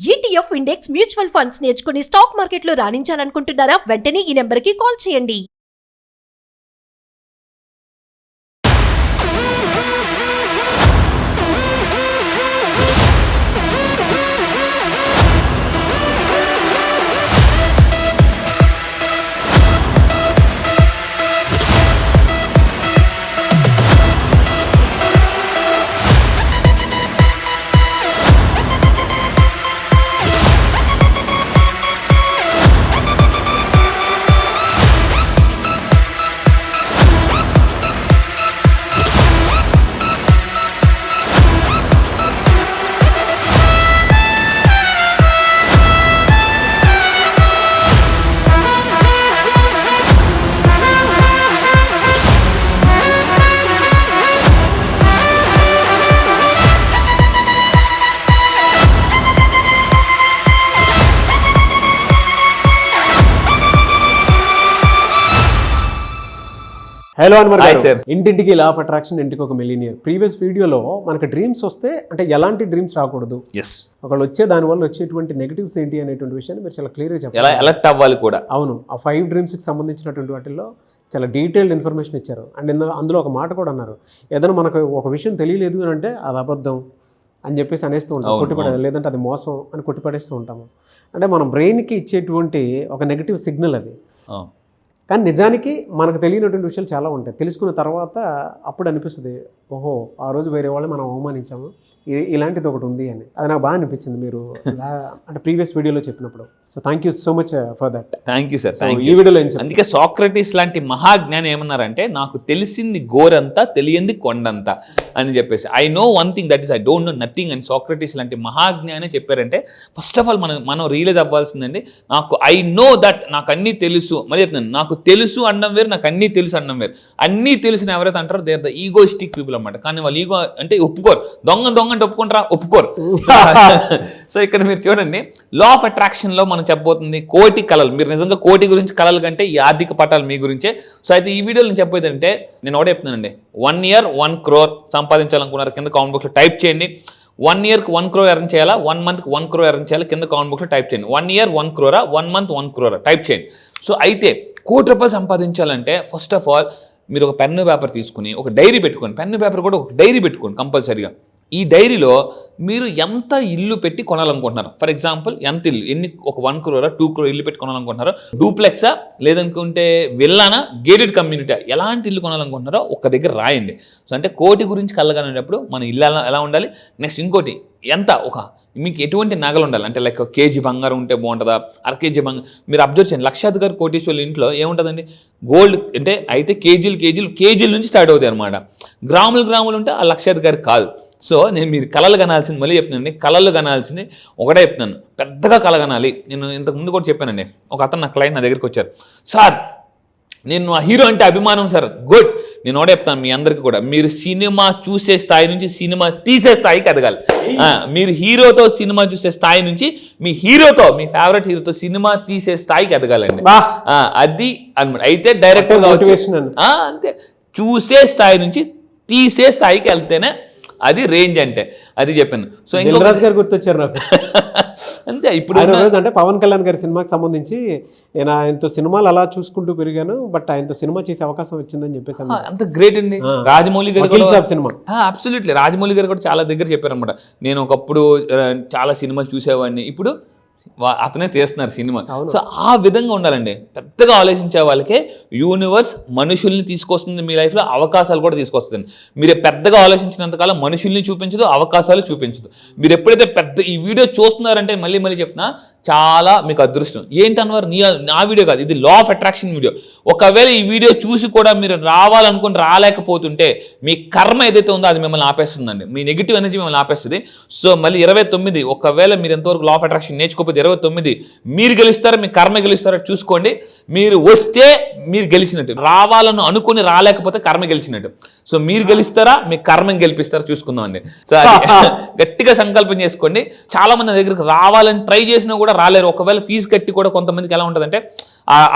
ETF index mutual funds నేర్చుకుని stock మార్కెట్లో రాణించాలనుకుంటున్నారా? వెంటనే ఈ నెంబర్కి కాల్ చేయండి. హలో అన్వర్ గారు, ఇంటింటికి లా ఆఫ్ అట్రాక్షన్, ఇంటికి ఒక మిలియనియర్. ప్రీవియస్ వీడియోలో మనకు డ్రీమ్స్ వస్తే అంటే ఎలాంటి డ్రీమ్స్ రాకూడదు, ఒకళ్ళు వచ్చే దాని వల్ల వచ్చేటువంటి నెగటివ్స్ ఏంటి అనేటువంటి విషయాన్ని మీరు చాలా క్లియర్గా చెప్పారు. అలర్ట్ అవ్వాలి కూడా. అవును, ఆ 5 డ్రీమ్స్కి సంబంధించినటువంటి వాటిల్లో చాలా డీటెయిల్డ్ ఇన్ఫర్మేషన్ ఇచ్చారు. అండ్ అందులో ఒక మాట కూడా అన్నారు, ఏదైనా మనకు ఒక విషయం తెలియలేదు అని అంటే అది అబద్ధం అని చెప్పేసి అనేస్తూ ఉంటాం, కొట్టిపడే, లేదంటే అది మోసం అని కొట్టిపడేస్తూ ఉంటాము. అంటే మన బ్రెయిన్కి ఇచ్చేటువంటి ఒక నెగటివ్ సిగ్నల్ అది. కానీ నిజానికి మనకు తెలియనటువంటి విషయాలు చాలా ఉంటాయి. తెలుసుకున్న తర్వాత అప్పుడు అనిపిస్తుంది, ఓహో ఆ రోజు వేరే వాళ్ళు మనం అవమానించాము, ఇలాంటిది ఒకటి ఉంది అని. అది నాకు బాగా అనిపించింది మీరు అంటే ప్రీవియస్ వీడియోలో చెప్పినప్పుడు. So thank you so much for that. Thank you sir. ఈ వీడియోలో అందుకే సాక్రటీస్ లాంటి మహాజ్ఞాని ఏమన్నారంటే, నాకు తెలిసింది గోరంతా, తెలియంది కొండంతా అని చెప్పేసి. I know one thing, that is I don't know nothing అని సాక్రటీస్ లాంటి మహాజ్ఞాని చెప్పారంటే, ఫస్ట్ ఆఫ్ ఆల్ మనం రియలైజ్ అవ్వాల్సిందండి, నాకు ఐ నో దట్, నాకు అన్నీ తెలుసు. మళ్ళీ చెప్తున్నాను, నాకు తెలుసు అనడం వేరు, నాకు అన్నీ తెలుసు అనడం వేరు. అన్నీ తెలిసిన ఎవరైతే అంటారో they are the egoistic people అనమాట. కానీ వాళ్ళు ఈగో అంటే ఒప్పుకోరు. దొంగ అంటే ఒప్పుకుంటారా? ఒప్పుకోరు. సో ఇక్కడ మీరు చూడండి, లా ఆఫ్ అట్రాక్షన్ లో మనం చెప్పబోతుంది కోటి కళలు. మీరు నిజంగా కోటి గురించి కళలు కంటే ఈ ఆర్థిక పట్టాలు మీ గురించే. సో అయితే ఈ వీడియోలో నేను చెప్పేదంటే, నేను ఒకటే చెప్తున్నానండి, 1 year 1 crore సంపాదించాలనుకున్నారు కింద కామెంట్ బాక్స్లో టైప్ చేయండి. 1 yearకి 1 crore ఎర్న్ చేయాలా, 1 monthకి 1 crore ఎర్న్ చేయాలా, కింద కామెంట్ బాక్స్లో టైప్ చేయండి. 1 year 1 crore, 1 month 1 crore type చేయండి. సో అయితే ₹1,00,00,000 సంపాదించాలంటే ఫస్ట్ ఆఫ్ ఆల్ మీరు ఒక పెన్ను పేపర్ తీసుకుని ఒక డైరీ పెట్టుకోండి. పెన్ను పేపర్ కూడా ఒక డైరీ పెట్టుకోండి కంపల్సరీగా. ఈ డైరీలో మీరు ఎంత ఇల్లు పెట్టి కొనాలనుకుంటున్నారు, ఫర్ ఎగ్జాంపుల్ ఎంత ఇల్లు, ఒక 1 crore 2 crore ఇల్లు పెట్టి కొనాలనుకుంటున్నారో, డూప్లెక్సా లేదనుకుంటే విల్లానా, గేటెడ్ కమ్యూనిటీ, ఎలాంటి ఇల్లు కొనాలనుకుంటున్నారో ఒక దగ్గర రాయండి. సో అంటే కోటి గురించి కలగనేటప్పుడు మన ఇల్లు ఎలా ఉండాలి, నెక్స్ట్ ఇంకోటి ఎంత, మీకు ఎటువంటి నగలు ఉండాలి అంటే లైక్ కేజీ బంగారం ఉంటే బాగుంటుందా, అర కేజీ బంగారం. మీరు అబ్జర్వ్ చేయండి, లక్షాధికారి కోటీశ్వర్ల ఇంట్లో ఏముంటుందండి, గోల్డ్ అంటే అయితే కేజీల నుంచి స్టార్ట్ అవుతాయి అనమాట. గ్రాములు ఉంటే ఆ లక్షాధికారి కాదు. సో నేను మీరు కళలు కనాల్సింది మళ్ళీ చెప్తున్నానండి, కళలు కనాల్సింది ఒకటే చెప్తున్నాను, పెద్దగా కళ కనాలి. నేను ఇంతకు ముందు కూడా చెప్పానండి, ఒక అతను నా క్లయింట్ నా దగ్గరికి వచ్చారు, సార్ నేను ఆ హీరో అంటే అభిమానం సార్. గుడ్, నేను ఒకటే చెప్తాను మీ అందరికీ కూడా, మీరు సినిమా చూసే స్థాయి నుంచి సినిమా తీసే స్థాయికి ఎదగాలి. మీరు హీరోతో సినిమా చూసే స్థాయి నుంచి మీ ఫేవరెట్ హీరోతో సినిమా తీసే స్థాయికి ఎదగాలండి. అది అనమాట. అయితే డైరెక్టర్ అంతే, చూసే స్థాయి నుంచి తీసే స్థాయికి వెళ్తేనే అది రేంజ్ అంటే, అది చెప్పాను. సో దిల్రాజు గారు గుర్తొచ్చారు నాకు. అంతే. ఇప్పుడు అంటే పవన్ కళ్యాణ్ గారి సినిమాకి సంబంధించి నేను ఆయనతో సినిమాలు అలా చూసుకుంటూ పెరిగాను, బట్ ఆయనతో సినిమా చేసే అవకాశం వచ్చిందని చెప్పేసి అంత గ్రేట్ అండి. రాజమౌళి గారు సినిమా అబ్సల్యూట్లీ, రాజమౌళి గారు కూడా చాలా దగ్గర చెప్పారనమాట, నేను ఒకప్పుడు చాలా సినిమాలు చూసేవాడిని, ఇప్పుడు అతనే తీస్తున్నారు సినిమా. సో ఆ విధంగా ఉండాలండి. పెద్దగా ఆలోచించే వాళ్ళకే యూనివర్స్ మనుషుల్ని తీసుకొస్తుంది, మీ లైఫ్లో అవకాశాలు కూడా తీసుకొస్తుంది. మీరు పెద్దగా ఆలోచించినంతకాలం మనుషుల్ని చూపించదు, అవకాశాలు చూపించదు. మీరు ఎప్పుడైతే ఈ వీడియో చూస్తున్నారంటే మళ్ళీ చెప్తున్నా, చాలా మీకు అదృష్టం. ఏంటి అన్వర్, నా వీడియో కాదు ఇది, లా ఆఫ్ అట్రాక్షన్ వీడియో. ఒకవేళ ఈ వీడియో చూసి కూడా మీరు రావాలనుకుని రాలేకపోతుంటే మీ కర్మ ఏదైతే ఉందో అది మిమ్మల్ని ఆపేస్తుందండి, మీ నెగిటివ్ ఎనర్జీ మిమ్మల్ని ఆపేస్తుంది. సో మళ్ళీ 29, ఒకవేళ మీరు ఎంతవరకు లా ఆఫ్ అట్రాక్షన్ నేర్చుకోకపోతే 29 మీరు గెలుస్తారో మీ కర్మ గెలుస్తారో చూసుకోండి. మీరు వస్తే మీరు గెలిచినట్టు, రావాలని అనుకుని రాలేకపోతే కర్మ గెలిచినట్టు. సో మీరు గెలుస్తారా మీ కర్మని గెలిపిస్తారా చూసుకుందాం అండి. సో అది గట్టిగా సంకల్పం చేసుకోండి. చాలా మంది నా దగ్గరికి రావాలని ట్రై చేసినా కూడా రాలేరు. ఒకవేళ ఫీజు కట్టి కూడా కొంతమందికి ఎలా ఉంటుందంటే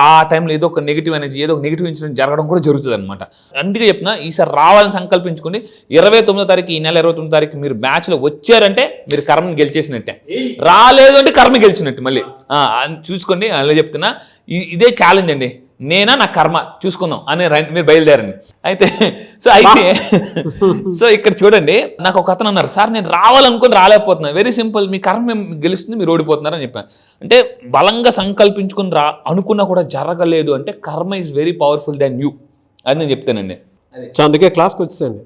ఆ టైంలో ఏదో ఒక నెగిటివ్ ఎనర్జీ, ఏదో ఒక నెగిటివ్ ఇన్సిడెంట్ జరగడం కూడా జరుగుతుంది అనమాట. అందుకే చెప్తున్నా, ఈసారి రావాలని సంకల్పించుకోండి. 29వ తారీఖు, ఈ నెల 29వ తారీఖు మీరు బ్యాచ్లో వచ్చారంటే మీరు కర్మని గెలిచేసినట్టే, రాలేదు అంటే కర్మ గెలిచినట్టు. మళ్ళీ చూసుకోండి, అలా చెప్తున్నా. ఇదే ఛాలెంజ్ అండి. నేనా నా కర్మ చూసుకుందాం అని మీరు బయలుదేరండి. అయితే సో ఇక్కడ చూడండి, నాకు ఒక అతను అన్నారు, సార్ నేను రావాలనుకుని రాలేకపోతున్నాను. వెరీ సింపుల్, మీ కర్మ గెలుస్తుంది, మీరు ఓడిపోతున్నారు అని చెప్పాను. అంటే బలంగా సంకల్పించుకుని అనుకున్నా కూడా జరగలేదు అంటే కర్మ is very powerful than you అని నేను చెప్తానండి. సో అందుకే క్లాస్కి వచ్చేసండి,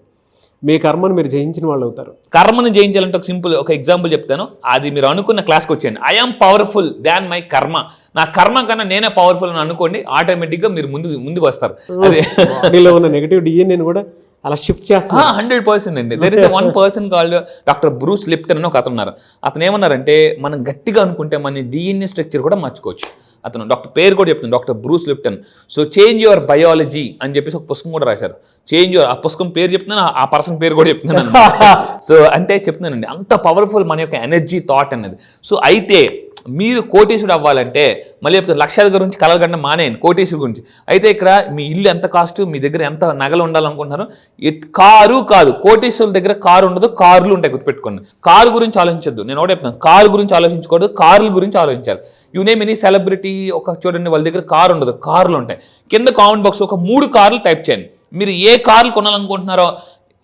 మీ కర్మను మీరు జయించిన వాళ్ళు అవుతారు. కర్మను జయించాలంటే ఒక ఎగ్జాంపుల్ చెప్తాను. అది మీరు అనుకున్న క్లాస్కి వచ్చేయండి. ఐఎమ్ పవర్ఫుల్ దాన్ మై కర్మ. నా కర్మ కన్నా నేనే పవర్ఫుల్ అని అనుకోండి, ఆటోమేటిక్గా మీరు ముందుకు వస్తారు. అదే మీలో ఉన్న నెగిటివ్ డిఎన్ఏని కూడా అలా షిఫ్ట్ చేస్తారు. 100% అండి. There is one person called doctor Bruce Lipton అని ఒక అతను ఉన్నారు. అతను ఏమన్నారంటే, మనం గట్టిగా అనుకుంటే మన డిఎన్ఏ స్ట్రక్చర్ కూడా మార్చుకోవచ్చు. అతను డాక్టర్ పేరు కూడా చెప్తున్నాను, doctor Bruce Lipton. So change your biology అని చెప్పేసి ఒక పుస్తకం కూడా రాశారు. ఆ పుస్తకం పేరు చెప్తున్నాను, ఆ పర్సన్ పేరు కూడా చెప్తున్నాను. సో అంటే చెప్తున్నానండి, అంత పవర్ఫుల్ మన యొక్క ఎనర్జీ, థాట్ అనేది. సో అయితే మీరు కోటీశ్వరుడు అవ్వాలంటే, మళ్ళీ చెప్తాను, లక్షల గురించి కలగండి మానేయండి, కోటీశ్వరుడు గురించి. అయితే ఇక్కడ మీ ఇల్లు ఎంత కాస్ట్, మీ దగ్గర ఎంత నగలు ఉండాలనుకుంటున్నారు, కారు కాదు. కోటీశ్వరుల దగ్గర కారు ఉండదు, కార్లు ఉంటాయి, గుర్తుపెట్టుకోండి. కారు గురించి ఆలోచించద్దు. నేను ఒకటి చెప్తాను, కారు గురించి ఆలోచించకూడదు, కార్ల గురించి ఆలోచించాలి. యూ నేమ్ ఎనీ సెలబ్రిటీ, ఒక చూడండి, వాళ్ళ దగ్గర కారు ఉండదు, కార్లు ఉంటాయి. కింద కామెంట్ బాక్స్ ఒక 3 కార్లు టైప్ చేయండి. మీరు ఏ కార్లు కొనాలనుకుంటున్నారో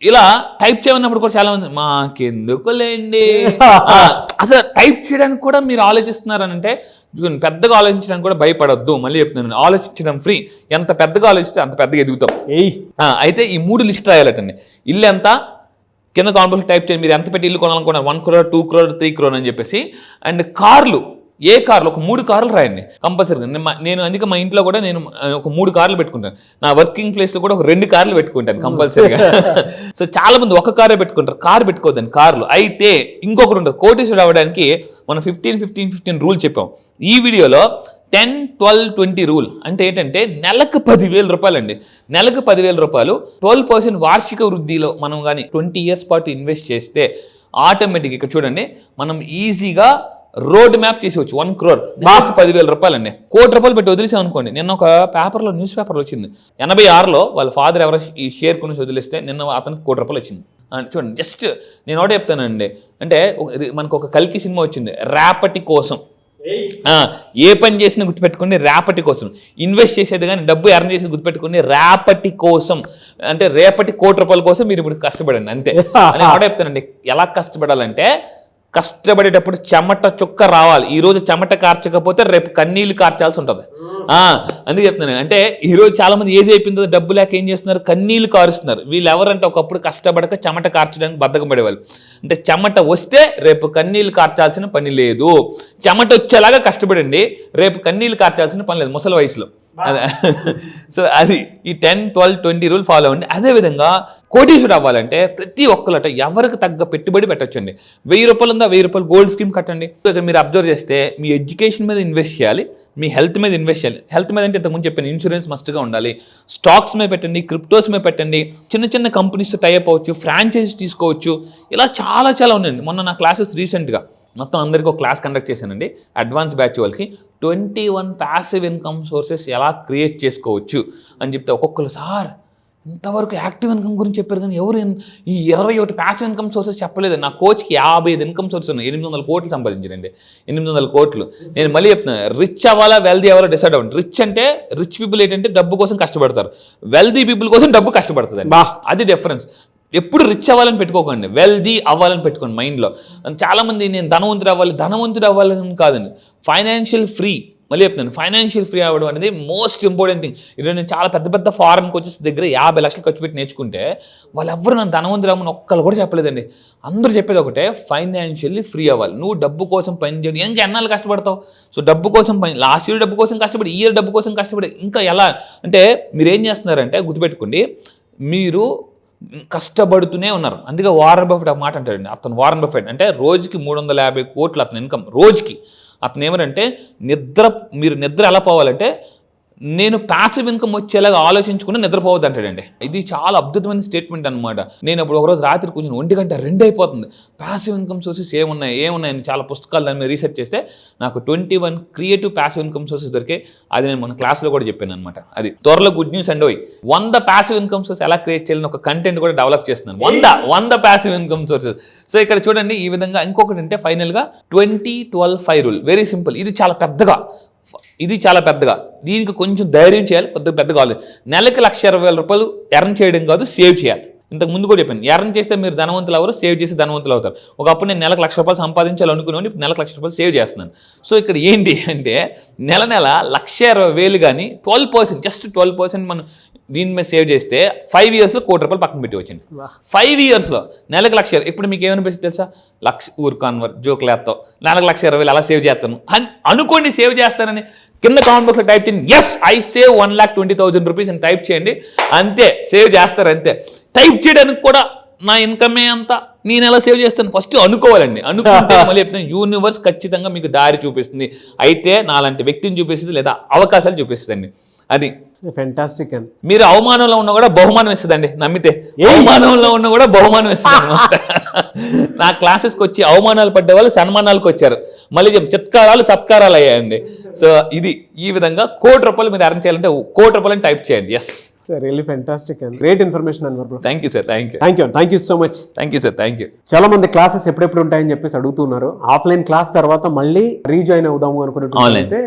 ఇలా టైప్ చేయమన్నప్పుడు కూడా చాలా మంది మాకెందుకులేండి అసలు టైప్ చేయడానికి కూడా మీరు ఆలోచిస్తున్నారనంటే, పెద్దగా ఆలోచించడానికి కూడా భయపడొద్దు. మళ్ళీ చెప్తున్నాను, ఆలోచించడం ఫ్రీ. ఎంత పెద్దగా ఆలోచిస్తే అంత పెద్దగా ఎదుగుతాం. అయితే ఈ 3 లిస్ట్ రాయాలటండి. ఇల్లు ఎంత, కింద కాంపల్సరీ టైప్ చేయండి. మీరు ఎంత పెట్టి ఇల్లు కొనాలనుకున్నారు, 1 crore, 2 crore, 3 crore అని చెప్పేసి. అండ్ కార్లు, ఏ కార్లు, ఒక 3 కార్లు రాయండి కంపల్సరీగా. నేను అందుకే మా ఇంట్లో కూడా నేను ఒక 3 కార్లు పెట్టుకుంటాను. నా వర్కింగ్ ప్లేస్లో కూడా ఒక 2 కార్లు పెట్టుకుంటాను కంపల్సరీగా. సో చాలా మంది ఒక కారే పెట్టుకుంటారు, కారు పెట్టుకోవద్దండి, కార్లు. అయితే ఇంకొకటి ఉంటుంది, కోటీశ్వరుడు అవ్వడానికి మనం 15 రూల్ చెప్పాం. ఈ వీడియోలో 10, 12, 20 రూల్ అంటే ఏంటంటే, నెలకు 10,000 రూపాయలు అండి. నెలకు 10,000 రూపాయలు 12% వార్షిక వృద్ధిలో మనం కానీ 20 years పాటు ఇన్వెస్ట్ చేస్తే ఆటోమేటిక్ ఇక్కడ చూడండి, మనం ఈజీగా రోడ్ మ్యాప్ చేసేవచ్చు. 1 crore, మాకు 10,000 రూపాయలు అండి. 1 కోటి రూపాయలు పెట్టి వదిలేసాం అనుకోండి. నిన్న ఒక పేపర్లో, న్యూస్ పేపర్లో వచ్చింది, 86లో వాళ్ళ ఫాదర్ ఎవరో ఈ షేర్ కొనేసి వదిలేస్తే నిన్న అతనికి 1 కోటి రూపాయలు వచ్చింది. చూడండి, జస్ట్ నేను ఒకటే చెప్తానండి, అంటే మనకు ఒక కల్కి సినిమా వచ్చింది, రేపటి కోసం. ఏ పని చేసినా గుర్తుపెట్టుకోండి, రేపటి కోసం. ఇన్వెస్ట్ చేసేది కానీ డబ్బు ఎర్న్ చేసేది గుర్తుపెట్టుకోండి, రేపటి కోసం. అంటే రేపటి 1 కోటి రూపాయల కోసం మీరు ఇప్పుడు కష్టపడండి, అంతే. అని ఒకటే చెప్తానండి, ఎలా కష్టపడాలంటే, కష్టపడేటప్పుడు చెమట చుక్క రావాలి. ఈరోజు చెమట కార్చకపోతే రేపు కన్నీళ్ళు కార్చాల్సి ఉంటుంది. అందుకే చెప్తున్నాను, అంటే ఈరోజు చాలా మంది ఏజ్ అయిపోయిందో డబ్బు లేక ఏం చేస్తున్నారు, కన్నీళ్ళు కారుస్తున్నారు. వీళ్ళు ఎవరంటే ఒకప్పుడు కష్టపడక చెమట కార్చడానికి బద్ధకం పడేవాళ్ళు. అంటే చెమట వస్తే రేపు కన్నీళ్ళు కార్చాల్సిన పని లేదు. చెమట వచ్చేలాగా కష్టపడండి, రేపు కన్నీళ్ళు కార్చాల్సిన పని లేదు ముసలి వయసులో. అదే. సో అది ఈ 10, 12, 20 రూల్ ఫాలో అవ్వండి. అదేవిధంగా కోటీశ్వరుడు అవ్వాలంటే ప్రతి ఒక్కరట ఎవరికి తగ్గ పెట్టుబడి పెట్టొచ్చండి. 1000 రూపాయలు ఉందా, 1000 రూపాయలు గోల్డ్ స్కీమ్ కట్టండి. ఇక్కడ మీరు అబ్జర్వ్ చేస్తే మీ ఎడ్యుకేషన్ మీద ఇన్వెస్ట్ చేయాలి, మీ హెల్త్ మీద ఇన్వెస్ట్ చేయాలి. హెల్త్ మీద అంటే ఇంతకుముందు చెప్పాను, ఇన్సూరెన్స్ మస్ట్గా ఉండాలి. స్టాక్స్ మీద పెట్టండి, క్రిప్టోస్ మీద పెట్టండి, చిన్న కంపెనీస్ టైప్ అవ్వచ్చు, ఫ్రాంచైజీస్ తీసుకోవచ్చు. ఇలా చాలా ఉన్నాయండి. మొన్న నా క్లాసెస్ రీసెంట్గా మొత్తం అందరికీ ఒక క్లాస్ కండక్ట్ చేశానండి, అడ్వాన్స్ బ్యాచ్ వాళ్ళకి. 21 ప్యాసివ్ ఇన్కమ్ సోర్సెస్ ఎలా క్రియేట్ చేసుకోవచ్చు అని చెప్తే ఒక్కొక్కరు, సార్ ఇంతవరకు యాక్టివ్ ఇన్కమ్ గురించి చెప్పారు కానీ ఎవరు ఈ 21 ప్యాసివ్ ఇన్కమ్ సోర్సెస్ చెప్పలేదు. నా కోచ్కి 55 ఇన్కమ్ సోర్సెస్ ఉన్నాయి, 800 కోట్లు సంపాదించారండి. 800 కోట్లు. నేను మళ్ళీ చెప్తున్నాను, రిచ్ అవ్వాలా వెల్దీ అవ్వాలా డిసైడ్ అవ్వండి. రిచ్ పీపుల్ ఏంటంటే డబ్బు కోసం కష్టపడతారు, వెల్దీ పీపుల్ కోసం డబ్బు కష్టపడుతుంది. అది డిఫరెన్స్. ఎప్పుడు రిచ్ అవ్వాలని పెట్టుకోకండి, వెల్దీ అవ్వాలని పెట్టుకోండి మైండ్లో. చాలామంది నేను ధనవంతుడు అవ్వాలని కాదండి, ఫైనాన్షియల్ ఫ్రీ. మళ్ళీ చెప్తున్నాను, ఫైనాన్షియల్ ఫ్రీ అవ్వడం అనేది మోస్ట్ ఇంపార్టెంట్ థింగ్. ఈరోజు నేను చాలా పెద్ద ఫారెన్ కోచెస్ దగ్గర 50 లక్షలు ఖర్చు పెట్టి నేర్చుకుంటే వాళ్ళు ఎవరు నన్ను ధనవంతుడు అవ్వమని ఒక్కళ్ళు కూడా చెప్పలేదండి. అందరూ చెప్పేది ఒకటే, ఫైనాన్షియల్లీ ఫ్రీ అవ్వాలి. నువ్వు డబ్బు కోసం పని చేయడం ఇంకా ఎన్నాళ్ళు కష్టపడతావు. సో డబ్బు కోసం లాస్ట్ ఇయర్ డబ్బు కోసం కష్టపడి, ఈ ఇయర్ డబ్బు కోసం కష్టపడి ఇంకా ఎలా అంటే మీరు ఏం చేస్తున్నారంటే గుర్తుపెట్టుకోండి, మీరు కష్టపడుతూనే ఉన్నారు. అందుకే వారన్ బఫెట్ మాట అంటాడండి. అతను వారన్ బఫెట్ అంటే రోజుకి 350 కోట్లు అతని ఇన్కమ్ రోజుకి. అతను ఏమంటే మీరు నిద్ర ఎలా పోవాలంటే నేను ప్యాసివ్ ఇన్కమ్ వచ్చేలాగా ఆలోచించుకుని నిద్రపోవద్దు అంటాడండి. ఇది చాలా అద్భుతమైన స్టేట్మెంట్ అనమాట. నేను ఇప్పుడు ఒకరోజు రాత్రి కూర్చొని 1 గంట 2 అయిపోతుంది, ప్యాసివ్ ఇన్కమ్ సోర్సెస్ ఏమున్నాయని చాలా పుస్తకాలు దాని మీద రీసెర్చ్ చేస్తే నాకు 21 క్రియేటివ్ ప్యాసివ్ ఇన్కమ్ సోర్సెస్ దొరికాయి. అది నేను మన క్లాస్లో కూడా చెప్పాను అనమాట. అది త్వరలో గుడ్ న్యూస్ అండి. 100 ప్యాసివ్ ఇన్కమ్ సోర్స్ ఎలా క్రియేట్ చేయాలని ఒక కంటెంట్ కూడా డెవలప్ చేస్తున్నాను. 100 ప్యాసివ్ ఇన్కమ్ సోర్సెస్. సో ఇక్కడ చూడండి ఈ విధంగా. ఇంకొకటి అంటే ఫైనల్గా 20-12-5 రూల్. Very simple. ఇది చాలా పెద్దగా, దీనికి కొంచెం ధైర్యం చేయాలి, కొద్దిగా పెద్దగా కావాలి. నెలకి 1,20,000 రూపాయలు ఎర్న్ చేయడం కాదు, సేవ్ చేయాలి. ఇంతకు ముందు కూడా చెప్పాను, ఎర్న్ చేస్తే మీరు ధనవంతులు ఎవరు, సేవ్ చేసి ధనవంతులు అవుతారు. ఒకప్పుడు నేను నెలకు 1,00,000 రూపాయలు సంపాదించాలనుకున్నాను, ఇప్పుడు నెలకు 1,00,000 రూపాయలు సేవ్ చేస్తున్నాను. సో ఇక్కడ ఏంటి అంటే నెల 1,20,000 కానీ 12%, జస్ట్ 12% మనం దీని మీద సేవ్ చేస్తే 5 ఇయర్స్లో 1,00,00,000 రూపాయలు పక్కన పెట్టి వచ్చింది. 5 ఇయర్స్లో నెలకు 1,00,000. ఇప్పుడు మీకు ఏమనిపిస్తుంది తెలుసా, జోకులేస్తావు, నెలకు 1,20,000 అలా సేవ్ చేస్తాను అనుకోండి. సేవ్ చేస్తానని కింద కామెంట్ బాక్స్లో టైప్ చేయండి, ఎస్ ఐ సేవ్ 1,20,000 రూపీస్ అని టైప్ చేయండి. అంతే, సేవ్ చేస్తారు అంతే. టైప్ చేయడానికి కూడా నా ఇన్కమే అంతా, నేను ఎలా సేవ్ చేస్తాను ఫస్ట్ అనుకోవాలండి. అనుకుంటే మళ్ళీ చెప్తాను, యూనివర్స్ ఖచ్చితంగా మీకు దారి చూపిస్తుంది. అయితే నాలాంటి వ్యక్తిని చూపిస్తుంది లేదా అవకాశాలు చూపిస్తుందండి. అది ఫెంటాస్టిక్ అండి. మీరు అవమానంలో ఉన్నా కూడా బహుమానం ఇస్తుందండి, నమ్మితే. అవమానంలో ఉన్నా కూడా బహుమానం ఇస్తుంది అనమాట. నా క్లాసెస్కి వచ్చి అవమానాలు పడ్డ వాళ్ళు సన్మానాలకు వచ్చారు, మళ్ళీ చిత్కారాలు సత్కారాలు అయ్యాయండి. సో ఇది ఈ విధంగా 1,00,00,000 రూపాయలు మీరు అర్న్ చేయాలంటే 1,00,00,000 రూపాయలు టైప్ చేయండి. Yes sir, really fantastic and great information అన్నారు. Thank you sir. Thank you so much. Thank you sir. Thank you. చాలా మంది క్లాసెస్ ఎప్పుడెప్పుడు ఉంటాయని చెప్పేసి అడుగుతున్నారు. ఆఫ్లైన్ క్లాస్ తర్వాత మళ్ళీ రీజాయిన్ అవుదాము అనుకున్నట్టు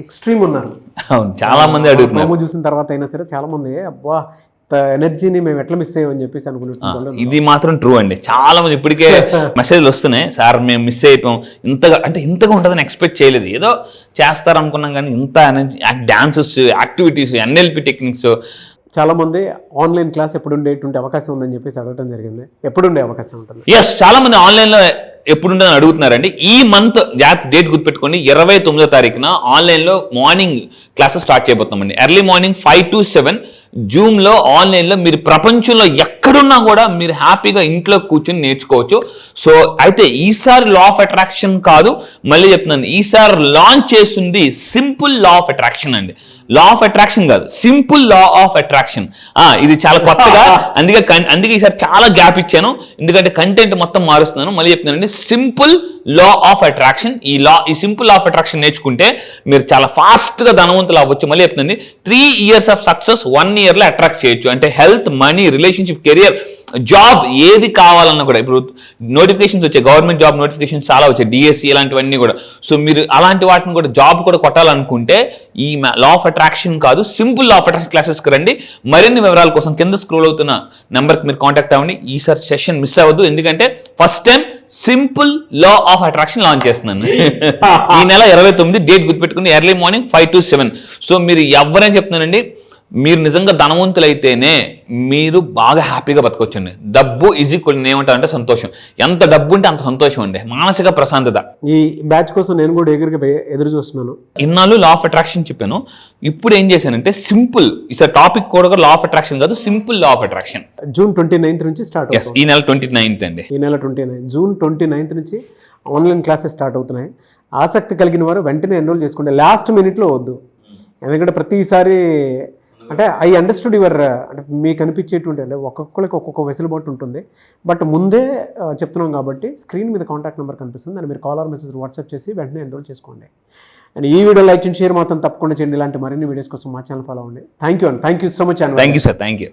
ఎక్స్ట్రీమ్ ఉన్నారు. అవును, చాలా మంది అడుగుతున్నారు. చూసిన తర్వాత అయినా సరే చాలా మంది అబ్బా ఎనర్జీని మేము ఎట్లా మిస్ అయ్యామని చెప్పేసి అనుకుంటున్నాం. ఇది మాత్రం ట్రూ అండి. చాలా మంది ఇప్పటికే మెసేజ్లు వస్తున్నాయి, సార్ మేము మిస్ అయిపోయాం, ఇంతగా ఉంటుందని ఎక్స్పెక్ట్ చేయలేదు, ఏదో చేస్తారు అనుకున్నాం కానీ ఇంత energy, dances, activities, NLP techniques. చాలా మంది ఆన్లైన్ క్లాస్ ఎప్పుడు ఉండేటువంటి అవకాశం ఉందని చెప్పేసి అడగడం జరిగింది. ఎప్పుడు ఉండే అవకాశం ఉంటుంది? ఎస్, చాలా మంది ఆన్లైన్లో ఎప్పుడుంటుందని అడుగుతున్నారండి. ఈ మంత్ డేట్ గుర్తుపెట్టుకోండి, 29వ తారీఖున ఆన్లైన్లో మార్నింగ్ క్లాసెస్ స్టార్ట్ చేయబోతున్నామండి. ఎర్లీ మార్నింగ్ 5 to 7 జూమ్లో ఆన్లైన్లో మీరు ప్రపంచంలో ఎక్కడున్నా కూడా మీరు హ్యాపీగా ఇంట్లో కూర్చొని నేర్చుకోవచ్చు. సో అయితే ఈసారి లా ఆఫ్ అట్రాక్షన్ కాదు, మళ్ళీ చెప్తున్నాను, ఈసారి లాంచ్ చేస్తుంది సింపుల్ లా ఆఫ్ అట్రాక్షన్ అండి. లా ఆఫ్ అట్రాక్షన్ కాదు, సింపుల్ లా ఆఫ్ అట్రాక్షన్. ఇది చాలా కొత్తగా, అందుకే ఈసారి చాలా గ్యాప్ ఇచ్చాను, ఎందుకంటే కంటెంట్ మొత్తం మారుస్తున్నాను. మళ్ళీ చెప్తున్నానండి, సింపుల్ లా ఆఫ్ అట్రాక్షన్. ఈ సింపుల్ లా ఆఫ్ అట్రాక్షన్ నేర్చుకుంటే మీరు చాలా ఫాస్ట్గా ధనవంతులు అవ్వచ్చు. మళ్ళీ చెప్తున్నాండి, 3 years ఆఫ్ సక్సెస్ 1 yearలో అట్రాక్ట్ చేయొచ్చు. అంటే health, money, relationship, career, job ఏది కావాలన్నా కూడా ఇప్పుడు నోటిఫికేషన్స్ వచ్చాయి, గవర్నమెంట్ జాబ్ నోటిఫికేషన్స్ చాలా వచ్చాయి, డిఎస్సి ఇలాంటివన్నీ కూడా. సో మీరు అలాంటి వాటిని కూడా జాబ్ కూడా కొట్టాలనుకుంటే ఈ లా ఆఫ్ అట్రాక్షన్ కాదు, సింపుల్ లా ఆఫ్ అట్రాక్షన్ క్లాసెస్కి రండి. మరిన్ని వివరాల కోసం కింద స్క్రోల్ అవుతున్న నెంబర్కి మీరు కాంటాక్ట్ అవ్వండి. ఈసారి సెషన్ మిస్ అవ్వద్దు, ఎందుకంటే first time simple law of attraction launch చేస్తున్నాను. ఈ నెల 29 డేట్ గుర్తుపెట్టుకుని ఎర్లీ మార్నింగ్ 5 to 7. సో మీరు ఎవరైనా చెప్తున్నానండి, మీరు నిజంగా ధనవంతులైతేనే మీరు బాగా హ్యాపీగా బతకొచ్చండి. డబ్బు ఈజ్ ఈక్వల్ ఏమంటారంటే సంతోషం. ఎంత డబ్బు ఉంటే అంత సంతోషం అండి, మానసిక ప్రశాంతత. ఈ బ్యాచ్ కోసం నేను కూడా ఎదురు చూస్తున్నాను. ఇన్నాళ్ళు లా ఆఫ్ అట్రాక్షన్ చెప్పాను, ఇప్పుడు ఏం చేశానంటే సింపుల్, ఈసారి టాపిక్ కూడా లా ఆఫ్ అట్రాక్షన్ కాదు, simple law of attraction. June 29th నుంచి స్టార్ట్ అవుతుంది. ఈ నెల 29th అండి. ఈ నెల 29 జూన్ 29th నుంచి ఆన్లైన్ క్లాసెస్ స్టార్ట్ అవుతున్నాయి. ఆసక్తి కలిగిన వారు వెంటనే ఎన్రోల్ చేసుకోండి, లాస్ట్ మినిట్లో వద్దు. ఎందుకంటే ప్రతిసారి అంటే ఐ అండర్స్టూడ్ యువర్, అంటే మీకు అనిపించేటువంటి, అంటే ఒక్కొక్కరికి ఒక్కొక్క వెసులుబాటు ఉంటుంది. బట్ ముందే చెప్తున్నాం కాబట్టి స్క్రీన్ మీద కాంటాక్ట్ నెంబర్ కనిపిస్తుంది, దాన్ని మీరు కాల్ ఆర్ మెసేజ్ వాట్సాప్ చేసి వెంటనే ఎన్రోల్ చేసుకోండి. అండ్ ఈ వీడియో లైక్ అండ్ షేర్ మాత్రం తప్పకుండా చేయండి. ఇలాంటి మరిన్ని వీడియోస్ కోసం మా ఛానల్ ఫాలో అవ్వండి. Thank you so much. Thank you sir. Thank you.